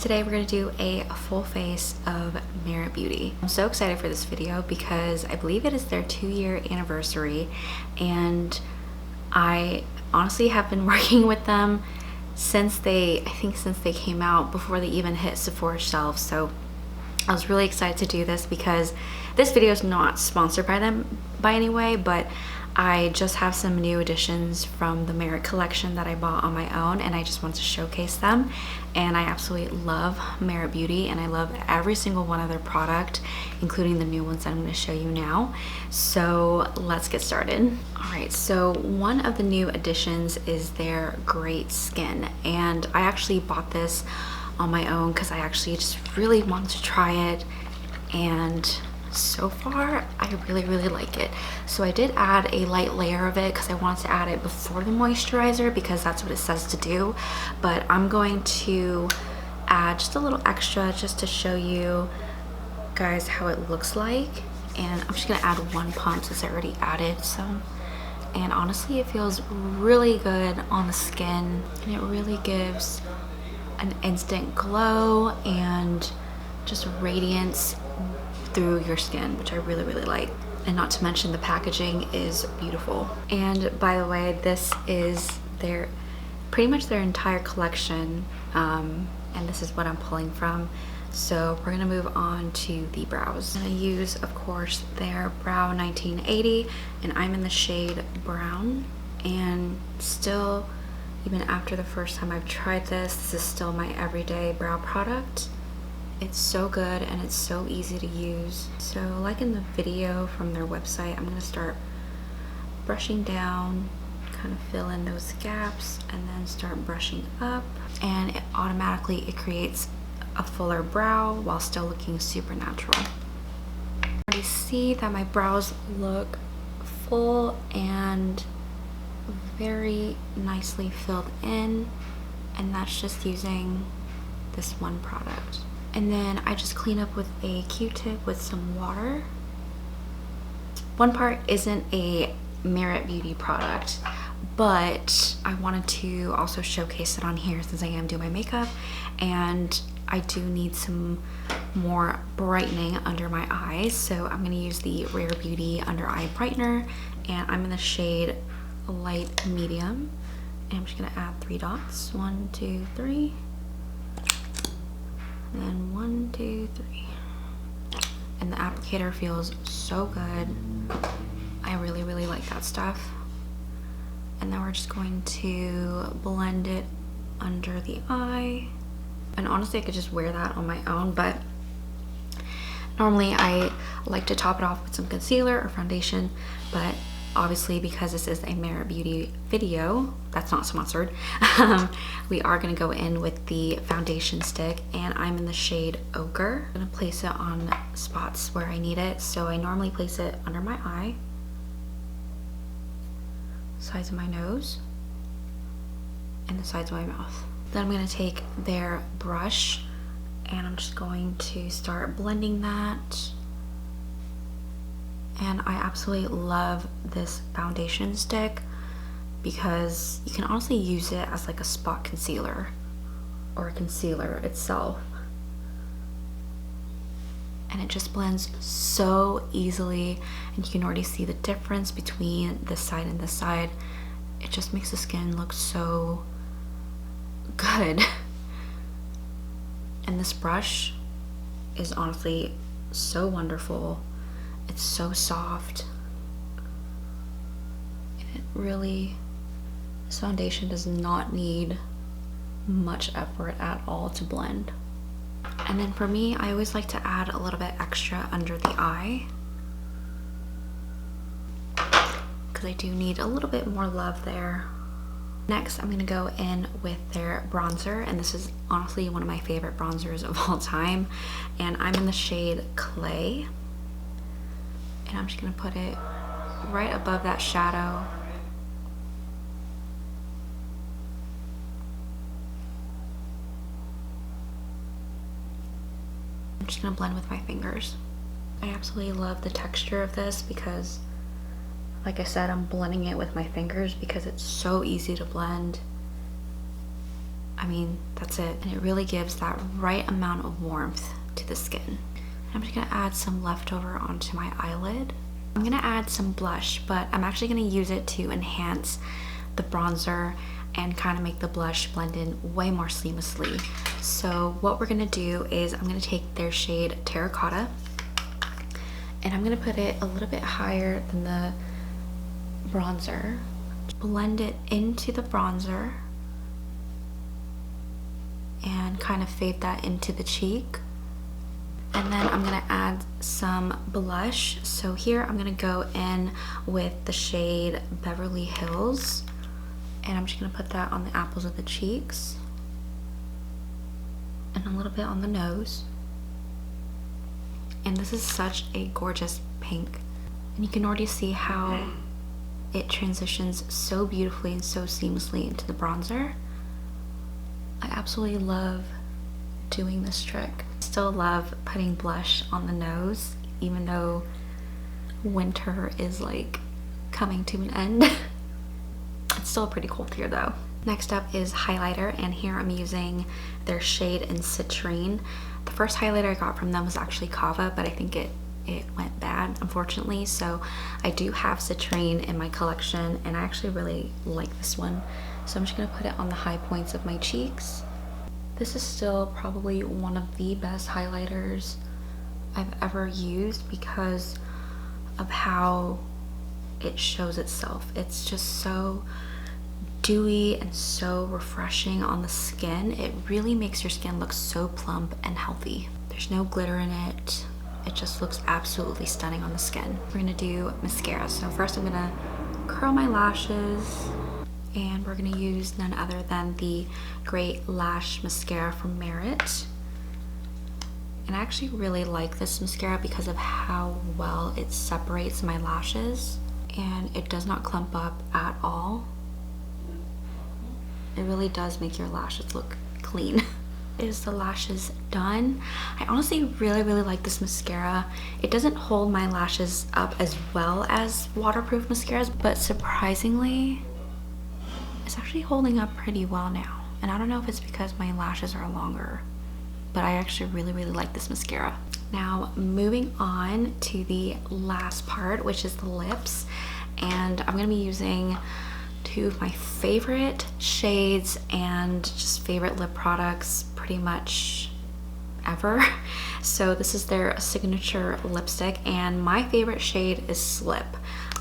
Today we're going to do a full face of Merit Beauty. I'm so excited for this video because I believe it is their 2-year anniversary, and I honestly have been working with them since they came out, before they even hit Sephora shelves. So I was really excited to do this because this video is not sponsored by them by any way, but I just have some new additions from the Merit collection that I bought on my own, and I just want to showcase them. And I absolutely love Merit Beauty, and I love every single one of their product, including the new ones that I'm going to show you now. So let's get started. Alright, so one of the new additions is their Great Skin, and I actually bought this on my own because I actually just really wanted to try it, and so far I really like it. So I did add a light layer of it because I wanted to add it before the moisturizer because that's what it says to do, but I'm going to add just a little extra just to show you guys how it looks like. And I'm just gonna add one pump since I already added some, and honestly it feels really good on the skin, and it really gives an instant glow and just radiance through your skin, which I really like. And not to mention the packaging is beautiful. And by the way, this is their pretty much their entire collection, and this is what I'm pulling from. So we're gonna move on to the brows. I'm gonna use, of course, their Brow 1980, and I'm in the shade brown. And still, even after the first time I've tried this is still my everyday brow product. It's so good and it's so easy to use. So like in the video from their website, I'm gonna start brushing down, kind of fill in those gaps, and then start brushing up, and it automatically creates a fuller brow while still looking super natural. I already see that my brows look full and very nicely filled in, and that's just using this one product. And then I just clean up with a Q-tip with some water. One part isn't a Merit Beauty product, but I wanted to also showcase it on here since I am doing my makeup, and I do need some more brightening under my eyes. So I'm going to use the Rare Beauty Under Eye Brightener, and I'm in the shade Light Medium. And I'm just going to add 3 dots. 1, 2, 3. And then 1, 2, 3. And the applicator feels so good. I really like that stuff. And then we're just going to blend it under the eye. And honestly, I could just wear that on my own, but normally I like to top it off with some concealer or foundation, but obviously because this is a Merit Beauty video that's not sponsored, we are going to go in with the foundation stick, and I'm in the shade Ochre. I'm going to place it on spots where I need it. So I normally place it under my eye, sides of my nose, and the sides of my mouth. Then I'm going to take their brush, and I'm just going to start blending that. And I absolutely love this foundation stick because you can honestly use it as like a spot concealer or a concealer itself. And it just blends so easily, and you can already see the difference between this side and this side. It just makes the skin look so good. And this brush is honestly so wonderful. It's so soft, and it really, this foundation does not need much effort at all to blend. And then for me, I always like to add a little bit extra under the eye because I do need a little bit more love there. Next, I'm gonna go in with their bronzer, and this is honestly one of my favorite bronzers of all time, and I'm in the shade Clay. And I'm just gonna put it right above that shadow. I'm just gonna blend with my fingers. I absolutely love the texture of this because, like I said, I'm blending it with my fingers because it's so easy to blend. I mean, that's it. And it really gives that right amount of warmth to the skin. I'm just gonna add some leftover onto my eyelid. I'm gonna add some blush, but I'm actually gonna use it to enhance the bronzer and kind of make the blush blend in way more seamlessly. So what we're gonna do is I'm gonna take their shade Terracotta, and I'm gonna put it a little bit higher than the bronzer. Blend it into the bronzer and kind of fade that into the cheek. And then I'm gonna add some blush. So here I'm gonna go in with the shade Beverly Hills, and I'm just gonna put that on the apples of the cheeks and a little bit on the nose. And this is such a gorgeous pink, and you can already see how it transitions so beautifully and so seamlessly into the bronzer. I absolutely love doing this trick. Still love putting blush on the nose, even though winter is like coming to an end. It's still pretty cold here though. Next up is highlighter, and here I'm using their shade in Citrine. The first highlighter I got from them was actually Kava, but I think it went bad, unfortunately. So I do have Citrine in my collection, and I actually really like this one. So I'm just gonna put it on the high points of my cheeks. This is still probably one of the best highlighters I've ever used because of how it shows itself. It's just so dewy and so refreshing on the skin. It really makes your skin look so plump and healthy. There's no glitter in it. It just looks absolutely stunning on the skin. We're gonna do mascara. So first I'm gonna curl my lashes, and we're gonna use none other than the Great Lash Mascara from Merit. And I actually really like this mascara because of how well it separates my lashes, and it does not clump up at all. It really does make your lashes look clean. Is the lashes done? I honestly really like this mascara. It doesn't hold my lashes up as well as waterproof mascaras, but surprisingly it's actually holding up pretty well now. And I don't know if it's because my lashes are longer, but I actually really like this mascara. Now moving on to the last part, which is the lips, and I'm gonna be using two of my favorite shades and just favorite lip products pretty much ever. So this is their signature lipstick, and my favorite shade is Slip.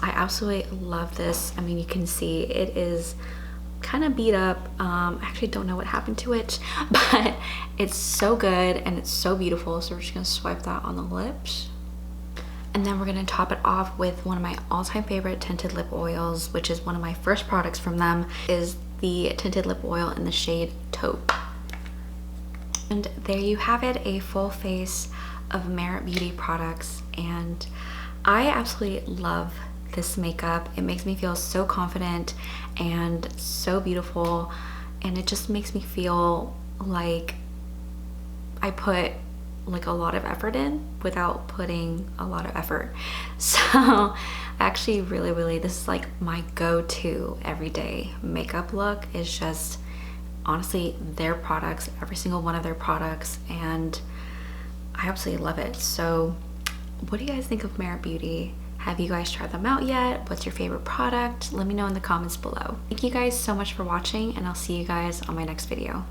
I absolutely love this. I mean, you can see it is kind of beat up. I actually don't know what happened to it, but it's so good and it's so beautiful. So we're just gonna swipe that on the lips. And then we're gonna top it off with one of my all-time favorite tinted lip oils, which is one of my first products from them, is the tinted lip oil in the shade Taupe. And there you have it, a full face of Merit Beauty products. And I absolutely love this makeup. It makes me feel so confident and so beautiful, and it just makes me feel like I put like a lot of effort in without putting a lot of effort. So actually really this is like my go-to everyday makeup look, is just honestly their products, every single one of their products, and I absolutely love it. So what do you guys think of Merit Beauty? Have you guys tried them out yet? What's your favorite product? Let me know in the comments below. Thank you guys so much for watching, and I'll see you guys on my next video.